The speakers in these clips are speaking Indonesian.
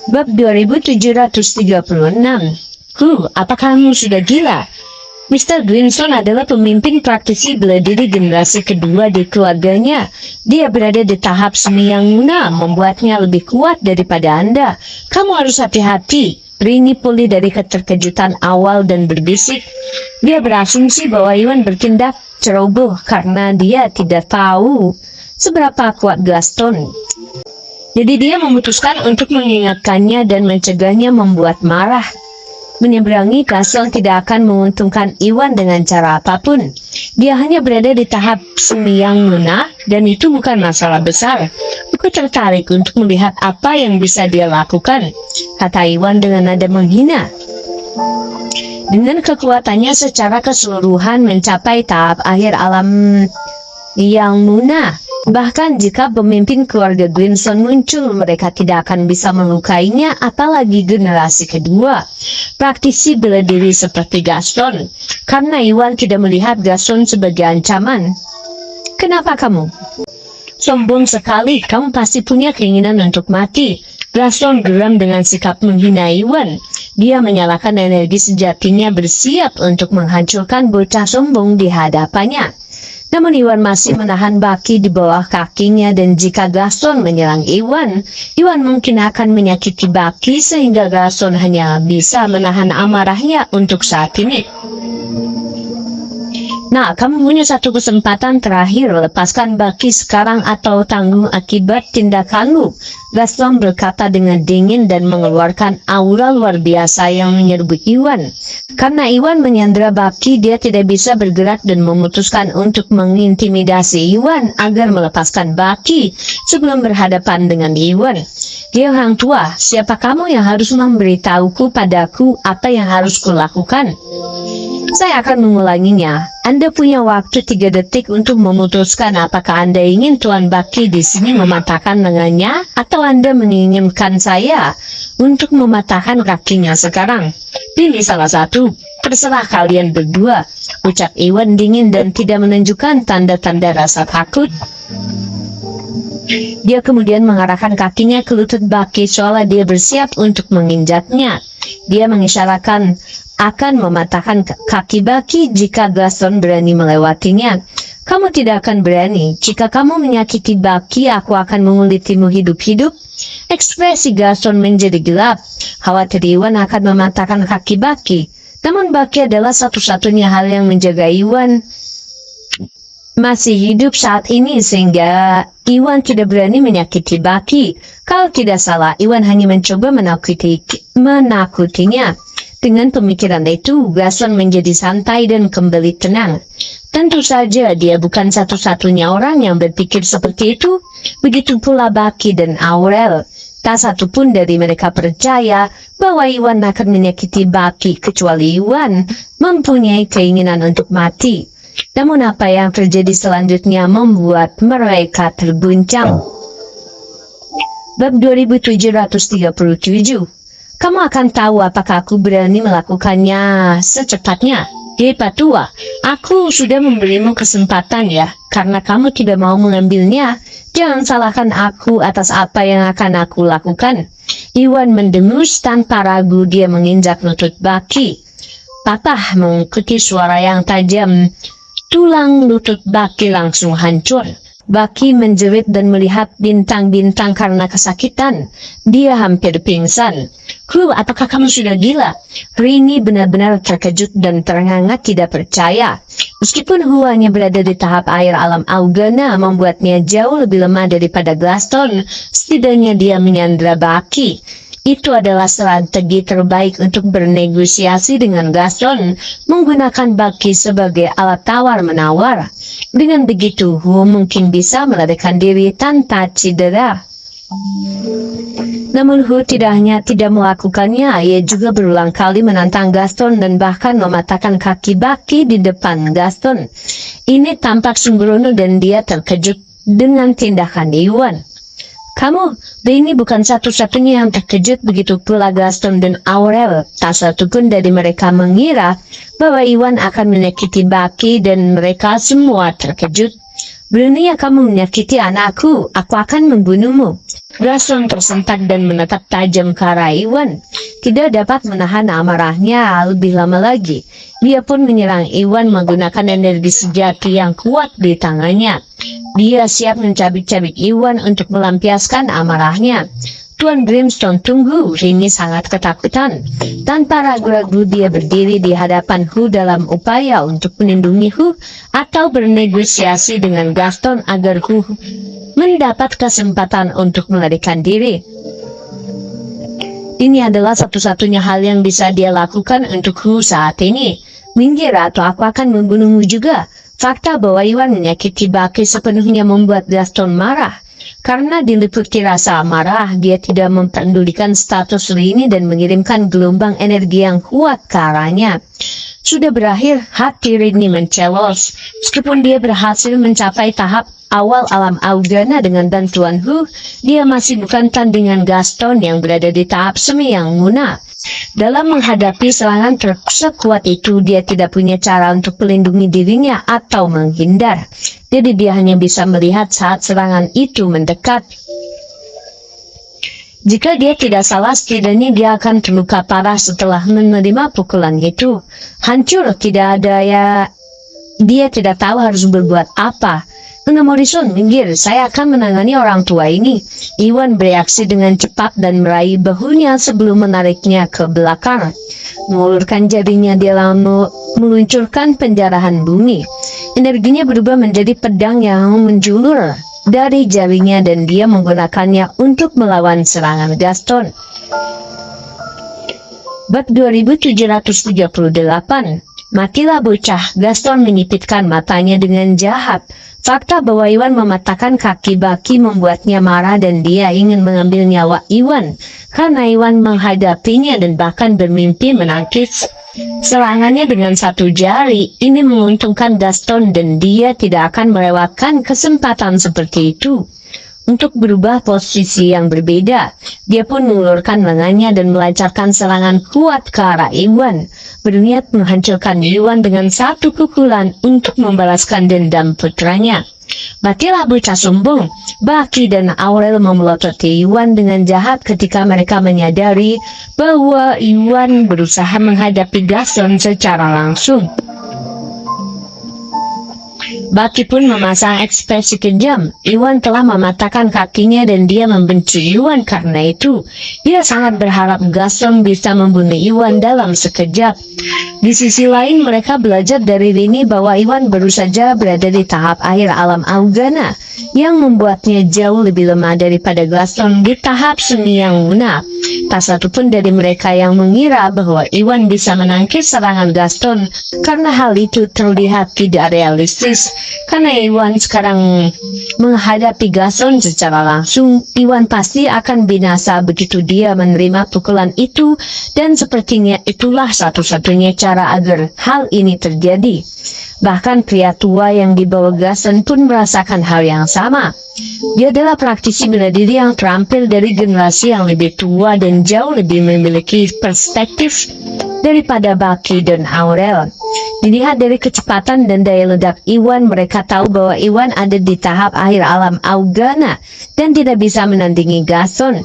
Bab 2736. Apakah kamu sudah gila? Mr. Grimstone adalah pemimpin praktisi bela diri generasi kedua di keluarganya. Dia berada di tahap seni yang lunak, membuatnya lebih kuat daripada Anda. Kamu harus hati-hati. Rini pulih dari keterkejutan awal dan berbisik. Dia berasumsi bahwa Iwan bertindak ceroboh karena dia tidak tahu seberapa kuat Gaston. Jadi dia memutuskan untuk mengingatkannya dan mencegahnya membuat marah. Menyeberangi Gaston tidak akan menguntungkan Iwan dengan cara apapun. Dia hanya berada di tahap seni yang lunak dan itu bukan masalah besar. Aku tertarik untuk melihat apa yang bisa dia lakukan, kata Iwan dengan nada menghina. Dengan kekuatannya secara keseluruhan mencapai tahap akhir alam yang lunak. Bahkan jika pemimpin keluarga Grimstone muncul, mereka tidak akan bisa melukainya, apalagi generasi kedua. Praktisi bela diri seperti Gaston. Karena Iwan tidak melihat Gaston sebagai ancaman. Kenapa kamu? Sombong sekali, kamu pasti punya keinginan untuk mati. Gaston geram dengan sikap menghina Iwan. Dia menyalakan energi sejatinya bersiap untuk menghancurkan bocah sombong di hadapannya. Namun Iwan masih menahan Baki di bawah kakinya dan jika Gaston menyerang Iwan mungkin akan menyakiti Baki sehingga Gaston hanya bisa menahan amarahnya untuk saat ini. Nah, kamu punya satu kesempatan terakhir, lepaskan Baki sekarang atau tanggung akibat tindakanmu. Gaston berkata dengan dingin dan mengeluarkan aura luar biasa yang menyerbu Iwan. Karena Iwan menyandera Baki, dia tidak bisa bergerak dan memutuskan untuk mengintimidasi Iwan agar melepaskan Baki sebelum berhadapan dengan Iwan. Dia orang tua, siapa kamu yang harus memberitahuku padaku apa yang harus kulakukan? Saya akan mengulanginya. Anda punya waktu 3 detik untuk memutuskan apakah Anda ingin Tuan Baki di sini mematahkan lengannya atau Anda menginginkan saya untuk mematahkan kakinya sekarang. Pilih salah satu. Terserah kalian berdua, ucap Iwan dingin dan tidak menunjukkan tanda-tanda rasa takut. Dia kemudian mengarahkan kakinya ke lutut Baki seolah dia bersiap untuk menginjaknya. Dia mengisyaratkan akan mematahkan kaki Baki jika Gaston berani melewatinya. Kamu tidak akan berani. Jika kamu menyakiti Baki, aku akan mengulitimu hidup-hidup. Ekspresi Gaston menjadi gelap. Khawatir Iwan akan mematahkan kaki Baki. Namun Baki adalah satu-satunya hal yang menjaga Iwan masih hidup saat ini sehingga Iwan tidak berani menyakiti Baki. Kalau tidak salah, Iwan hanya mencoba menakutinya. Dengan pemikiran itu, Gaston menjadi santai dan kembali tenang. Tentu saja dia bukan satu-satunya orang yang berpikir seperti itu. Begitu pula Baki dan Aurel. Tak satu pun dari mereka percaya bahwa Iwan akan menyakiti Baki kecuali Iwan mempunyai keinginan untuk mati. Namun apa yang terjadi selanjutnya membuat mereka terguncang. Bab 2737. Kamu akan tahu apakah aku berani melakukannya secepatnya. Hei Patua, aku sudah memberimu kesempatan ya, karena kamu tidak mau mengambilnya. Jangan salahkan aku atas apa yang akan aku lakukan. Iwan mendengus tanpa ragu, dia menginjak lutut Baki. Patah mengikuti suara yang tajam. Tulang lutut Baki langsung hancur. Baki menjerit dan melihat bintang-bintang karena kesakitan. Dia hampir pingsan. Apakah kamu sudah gila? Rini benar-benar terkejut dan terengah-engah tidak percaya. Meskipun hanya berada di tahap air alam Augana membuatnya jauh lebih lemah daripada Gaston, setidaknya dia menyandera Baki. Itu adalah strategi terbaik untuk bernegosiasi dengan Gaston, menggunakan Baki sebagai alat tawar-menawar. Dengan begitu, Hu mungkin bisa melarikan diri tanpa cedera. Namun Hu tidak hanya tidak melakukannya, ia juga berulang kali menantang Gaston dan bahkan mematahkan kaki Baki di depan Gaston. Ini tampak sembrono dan dia terkejut dengan tindakan Iwan. Kamu, ini bukan satu-satunya yang terkejut, begitu pula Gaston dan Aurel. Tak satu pun dari mereka mengira bahwa Iwan akan menyakiti Baki dan mereka semua terkejut. Berani kamu menyakiti anakku, aku akan membunuhmu. Gaston tersentak dan menatap tajam ke arah Iwan. Tidak dapat menahan amarahnya lebih lama lagi. Dia pun menyerang Iwan menggunakan energi sejati yang kuat di tangannya. Dia siap mencabik-cabik Iwan untuk melampiaskan amarahnya. Tuan Grimstone tunggu, Rini sangat ketakutan. Tanpa ragu-ragu dia berdiri di hadapan Hu dalam upaya untuk melindungi Hu atau bernegosiasi dengan Gaston agar Hu mendapat kesempatan untuk melarikan diri. Ini adalah satu-satunya hal yang bisa dia lakukan untuk Hu saat ini. Minggir atau aku akan membunuhmu juga. Fakta bahwa Iwan menyakiti Baki sepenuhnya membuat Gaston marah. Karena diliputi rasa marah, dia tidak mempedulikan status Rini dan mengirimkan gelombang energi yang kuat ke arahnya. Sudah berakhir, hati Rini mencelos. Meskipun dia berhasil mencapai tahap awal alam Augana dengan bantuan Hu, dia masih bukan tandingan Gaston yang berada di tahap semi yang muna. Dalam menghadapi serangan sekuat itu, dia tidak punya cara untuk melindungi dirinya atau menghindar. Jadi dia hanya bisa melihat saat serangan itu mendekat. Jika dia tidak salah, setidaknya dia akan terluka parah setelah menerima pukulan itu. Hancur, tidak ada ya. Dia tidak tahu harus berbuat apa. Nona Morrison, minggir, saya akan menangani orang tua ini. Iwan bereaksi dengan cepat dan meraih bahunya sebelum menariknya ke belakang. Mengulurkan jarinya, dia lalu meluncurkan penjarahan bumi. Energinya berubah menjadi pedang yang menjulur dari jarinya dan dia menggunakannya untuk melawan serangan Gaston. Bab 2738. Matilah bocah. Gaston menyipitkan matanya dengan jahat. Fakta bahwa Iwan mematahkan kaki Baki membuatnya marah dan dia ingin mengambil nyawa Iwan. Karena Iwan menghadapinya dan bahkan bermimpi menangkis serangannya dengan satu jari. Ini menguntungkan Gaston dan dia tidak akan melewatkan kesempatan seperti itu. Untuk berubah posisi yang berbeda, dia pun mengulurkan lengannya dan melancarkan serangan kuat ke arah Iwan, berniat menghancurkan Iwan dengan satu pukulan untuk membalaskan dendam putranya. Matilah bocah sombong. Baki dan Aurel memelototi Iwan dengan jahat ketika mereka menyadari bahwa Iwan berusaha menghadapi Gaston secara langsung. Baki pun memasang ekspresi kejam. Iwan telah mematahkan kakinya dan dia membenci Iwan karena itu. Dia sangat berharap Gaston bisa membunuh Iwan dalam sekejap. Di sisi lain, mereka belajar dari Rini bahwa Iwan baru saja berada di tahap akhir alam Augana, yang membuatnya jauh lebih lemah daripada Gaston di tahap semi yang muna. Tak satu pun dari mereka yang mengira bahwa Iwan bisa menangkis serangan Gaston, karena hal itu terlihat tidak realistis. Karena Iwan sekarang menghadapi Gaston secara langsung, Iwan pasti akan binasa begitu dia menerima pukulan itu, dan sepertinya itulah satu-satunya cara agar hal ini terjadi. Bahkan pria tua yang dibawa Gaston pun merasakan hal yang sama. Dia adalah praktisi bela diri yang terampil dari generasi yang lebih tua dan jauh lebih memiliki perspektif daripada Baki dan Aurel. Dilihat dari kecepatan dan daya ledak Iwan, mereka tahu bahwa Iwan ada di tahap akhir alam Augana dan tidak bisa menandingi Gaston.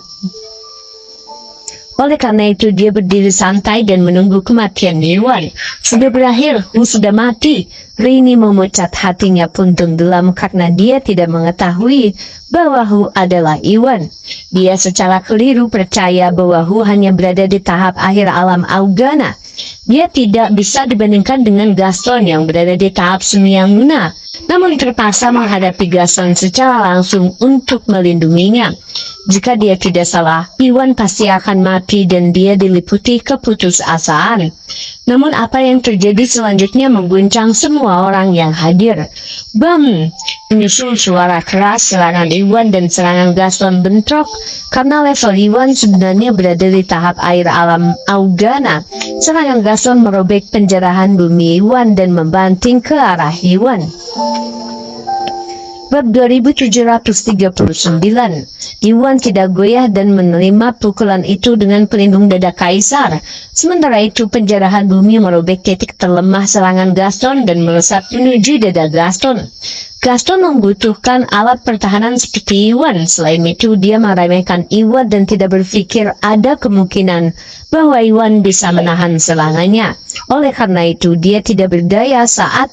Oleh karena itu dia berdiri santai dan menunggu kematian Iwan. Sudah berakhir, Hu sudah mati. Rini memucat hatinya pun tenggelam karena dia tidak mengetahui bahwa Hu adalah Iwan. Dia secara keliru percaya bahwa Hu hanya berada di tahap akhir alam Augana. Dia tidak bisa dibandingkan dengan Gaston yang berada di tahap semi yang muna, namun terpaksa menghadapi Gaston secara langsung untuk melindunginya. Jika dia tidak salah, Iwan pasti akan mati dan dia diliputi keputusasaan. Namun apa yang terjadi selanjutnya mengguncang semua orang yang hadir. Bam! Menyusul suara keras, serangan Iwan dan serangan Gaston bentrok. Karena level Iwan sebenarnya berada di tahap air alam Augana, serangan Gaston merobek penjarahan bumi Iwan dan membanting ke arah Iwan. Bab 2739. Iwan tidak goyah dan menerima pukulan itu dengan pelindung dada kaisar. Sementara itu penjarahan bumi merobek titik terlemah serangan Gaston dan melesat menuju dada Gaston. Gaston membutuhkan alat pertahanan seperti Iwan. Selain itu, dia meremehkan Iwan dan tidak berpikir ada kemungkinan bahwa Iwan bisa menahan serangannya. Oleh karena itu, dia tidak berdaya saat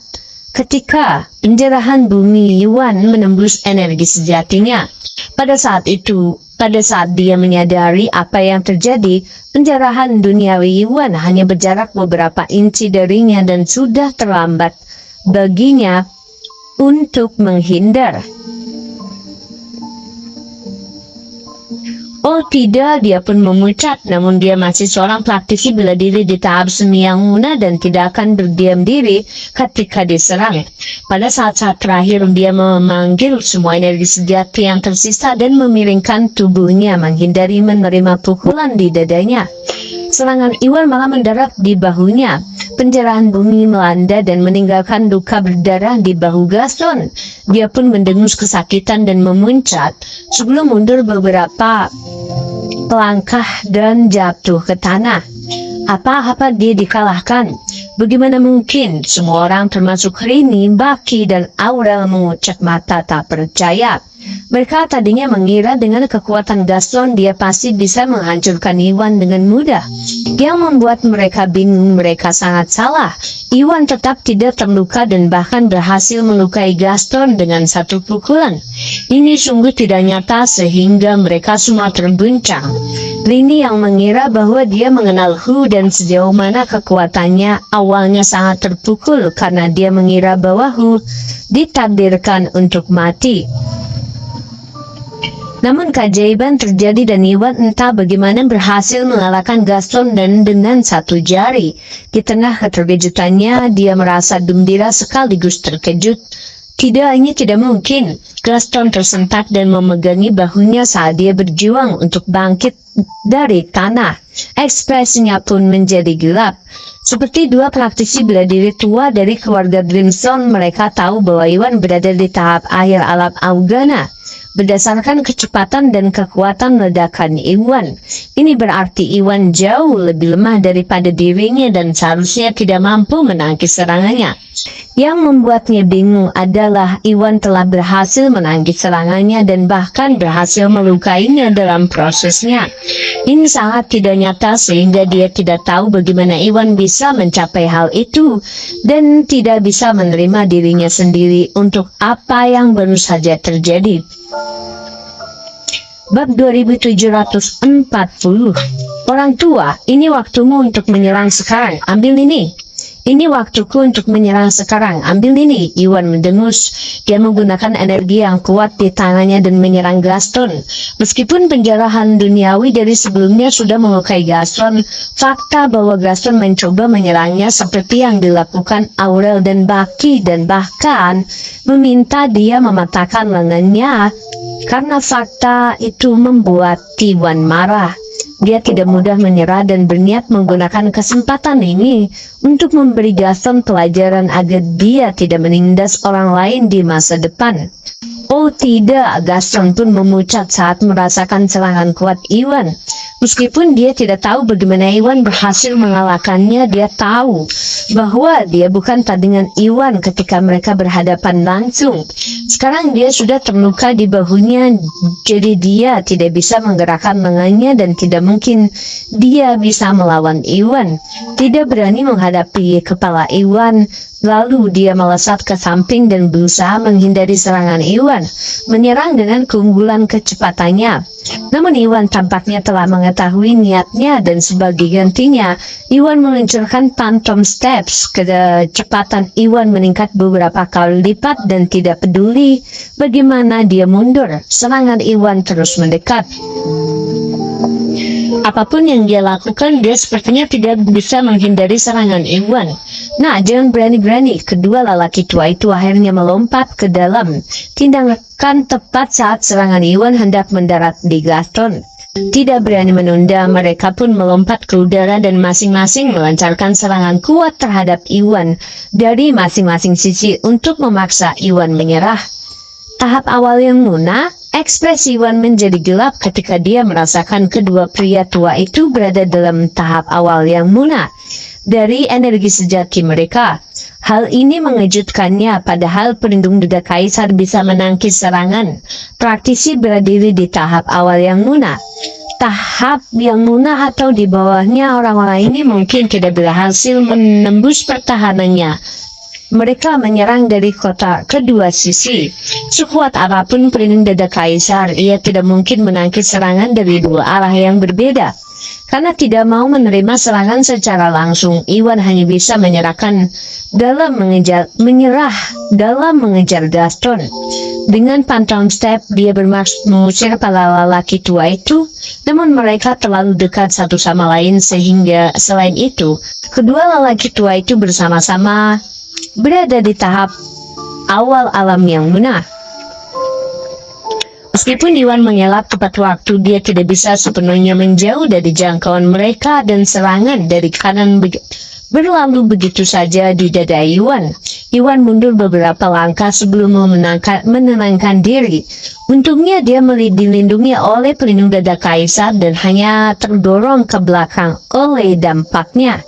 ketika penjarahan bumi Iwan menembus energi sejatinya. Pada saat dia menyadari apa yang terjadi, penjarahan duniawi Iwan hanya berjarak beberapa inci darinya dan sudah terlambat baginya untuk menghindar. Oh tidak, dia pun memucat, namun dia masih seorang praktisi bela diri di tahap semi yang muda dan tidak akan berdiam diri ketika diserang. Pada saat-saat terakhir, dia memanggil semua energi sejati yang tersisa dan memiringkan tubuhnya menghindari menerima pukulan di dadanya. Serangan Iwan malah mendarat di bahunya. Penjarahan bumi melanda dan meninggalkan luka berdarah di bahu Gaston. Dia pun mendengus kesakitan dan memuncak sebelum mundur beberapa langkah dan jatuh ke tanah. Apa-apa dia dikalahkan. Bagaimana mungkin? Semua orang termasuk Rini, Baki, dan Aurel mengucap mata tak percaya. Mereka tadinya mengira dengan kekuatan Gaston dia pasti bisa menghancurkan Iwan dengan mudah. Yang membuat mereka bingung, mereka sangat salah. Iwan tetap tidak terluka dan bahkan berhasil melukai Gaston dengan satu pukulan. Ini sungguh tidak nyata sehingga mereka semua terguncang. Rini yang mengira bahwa dia mengenal Hu dan sejauh mana kekuatannya awalnya sangat terpukul karena dia mengira bahwa Hu ditakdirkan untuk mati. Namun keajaiban terjadi dan Iwan entah bagaimana berhasil mengalahkan Gaston dan dengan satu jari. Di tengah keterkejutannya, dia merasa gembira sekaligus terkejut. Tidak, ini tidak mungkin. Gaston tersentak dan memegangi bahunya saat dia berjuang untuk bangkit dari tanah. Ekspresinya pun menjadi gelap. Seperti dua praktisi bela diri tua dari keluarga Grimstone, mereka tahu bahwa Iwan berada di tahap akhir alam Augana. Berdasarkan kecepatan dan kekuatan ledakan Iwan, ini berarti Iwan jauh lebih lemah daripada dirinya dan seharusnya tidak mampu menangkis serangannya. Yang membuatnya bingung adalah Iwan telah berhasil menangkis serangannya dan bahkan berhasil melukainya dalam prosesnya. Ini sangat tidak nyata sehingga dia tidak tahu bagaimana Iwan bisa mencapai hal itu dan tidak bisa menerima dirinya sendiri untuk apa yang baru saja terjadi. Bab 2740. Orang tua, ini waktumu untuk menyerang sekarang, ambil ini. Ini waktuku untuk menyerang sekarang, ambil ini. Iwan mendengus. Dia menggunakan energi yang kuat di tangannya dan menyerang Gaston. Meskipun penjarahan duniawi dari sebelumnya sudah melukai Gaston, fakta bahwa Gaston mencoba menyerangnya seperti yang dilakukan Aurel dan Baki dan bahkan meminta dia mematahkan lengannya. Karena fakta itu membuat Iwan marah. Dia tidak mudah menyerah dan berniat menggunakan kesempatan ini untuk memberi Gaston pelajaran agar dia tidak menindas orang lain di masa depan. Oh tidak, Gaston pun memucat saat merasakan serangan kuat Iwan. Meskipun dia tidak tahu bagaimana Iwan berhasil mengalahkannya, dia tahu bahwa dia bukan tandingan Iwan ketika mereka berhadapan langsung. Sekarang dia sudah terluka di bahunya, jadi dia tidak bisa menggerakkan lengannya dan tidak mungkin dia bisa melawan Iwan. Tidak berani menghadapi kepala Iwan. Lalu dia melesat ke samping dan berusaha menghindari serangan Iwan, menyerang dengan keunggulan kecepatannya. Namun Iwan tampaknya telah mengetahui niatnya dan sebagai gantinya, Iwan meluncurkan Phantom Steps. Kecepatan Iwan meningkat beberapa kali lipat dan tidak peduli bagaimana dia mundur, serangan Iwan terus mendekat. Apapun yang dia lakukan, dia sepertinya tidak bisa menghindari serangan Iwan. Nah, jangan berani-berani. Kedua lelaki tua itu akhirnya melompat ke dalam. Tindakan tepat saat serangan Iwan hendak mendarat di Gaston. Tidak berani menunda, mereka pun melompat ke udara dan masing-masing melancarkan serangan kuat terhadap Iwan dari masing-masing sisi untuk memaksa Iwan menyerah. Tahap awal yang lunak, ekspresi Iwan menjadi gelap ketika dia merasakan kedua pria tua itu berada dalam tahap awal yang lunak dari energi sejati mereka. Hal ini mengejutkannya, padahal pelindung dada kaisar bisa menangkis serangan. Praktisi berdiri di tahap awal yang lunak. Tahap yang lunak atau di bawahnya orang-orang ini mungkin tidak berhasil menembus pertahanannya. Mereka menyerang dari kota kedua sisi. Sekuat apapun pelindung dada kaisar, ia tidak mungkin menangkis serangan dari dua arah yang berbeda. Karena tidak mau menerima serangan secara langsung, Iwan hanya bisa menyerah dalam mengejar Gaston. Dengan pantang step, dia bermaksud mengusir para lelaki tua itu, namun mereka terlalu dekat satu sama lain sehingga selain itu, kedua lelaki tua itu bersama-sama berada di tahap awal alam yang benar. Meskipun Iwan mengelak tepat waktu, dia tidak bisa sepenuhnya menjauh dari jangkauan mereka dan serangan dari kanan berlalu begitu saja di dada Iwan. Iwan mundur beberapa langkah sebelum menenangkan diri. Untungnya dia dilindungi oleh pelindung dada kaisar dan hanya terdorong ke belakang oleh dampaknya.